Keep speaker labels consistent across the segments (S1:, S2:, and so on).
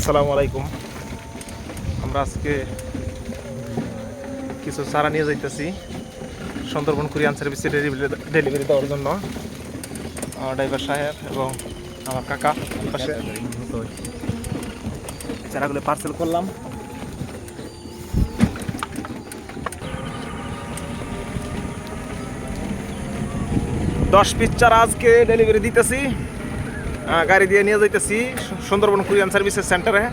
S1: আসসালামু আলাইকুম। আমরা আজকে কিছু চারা নিয়ে যাইতেছি সুন্দরবন কুরিয়ান সার্ভিসে ডেলিভারি দেওয়ার জন্য। আমার ড্রাইভার সাহেব এবং আমার কাকা পাশে চারাগুলো পার্সেল করলাম। দশ পিস চারা আজকে ডেলিভারি দিতেছি, গাড়ি দিয়ে নিয়ে যাইতেছি সুন্দরবন কুরিয়ান সার্ভিসের সেন্টারে।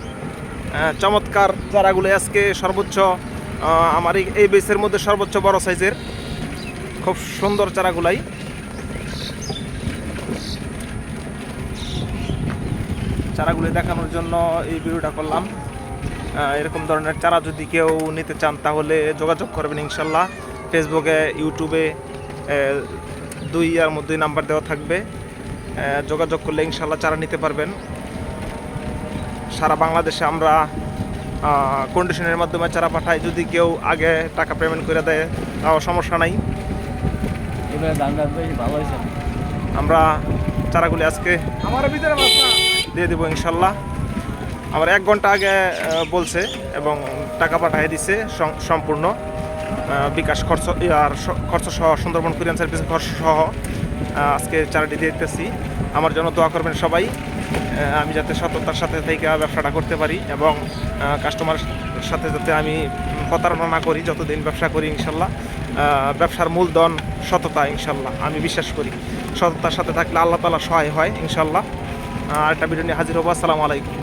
S1: চমৎকার চারাগুলো আজকে সর্বোচ্চ আমার এই বেসের মধ্যে সর্বোচ্চ বড় সাইজের, খুব সুন্দর চারাগুলাই। চারাগুলি দেখানোর জন্য এই ভিডিওটা করলাম। এরকম ধরনের চারা যদি কেউ নিতে চান তাহলে যোগাযোগ করবেন ইনশাল্লাহ। ফেসবুকে, ইউটিউবে 2 নাম্বার দেওয়া থাকবে, যোগাযোগ করলে ইনশাল্লাহ চারা নিতে পারবেন। সারা বাংলাদেশে আমরা কন্ডিশনের মাধ্যমে চারা পাঠাই। যদি কেউ আগে টাকা পেমেন্ট করে দেয় তাও সমস্যা নাই। আমরা চারাগুলি আজকে দিয়ে দেবো ইনশাল্লাহ। আমার 1 ঘন্টা আগে বলছে এবং টাকা পাঠিয়ে দিছে সম্পূর্ণ বিকাশ খরচ আর খরচ সহ, সুন্দরবন কুরিয়ান সার্ভিস খরচ সহ আজকে চারাটি দিয়ে দিতেছি। আমার জন্য দোয়া করবেন সবাই, আমি যাতে সততার সাথে থেকে ব্যবসাটা করতে পারি এবং কাস্টমারের সাথে যাতে আমি প্রতারণা না করি। যতদিন ব্যবসা করি ইনশাল্লাহ ব্যবসার মূলধন সততা, ইনশাল্লাহ আমি বিশ্বাস করি সততার সাথে থাকলে আল্লাহ তাআলা সহায় হয় ইনশাল্লাহ। আরেকটা ভিডিও নিয়ে হাজির হবো। আসসালামু আলাইকুম।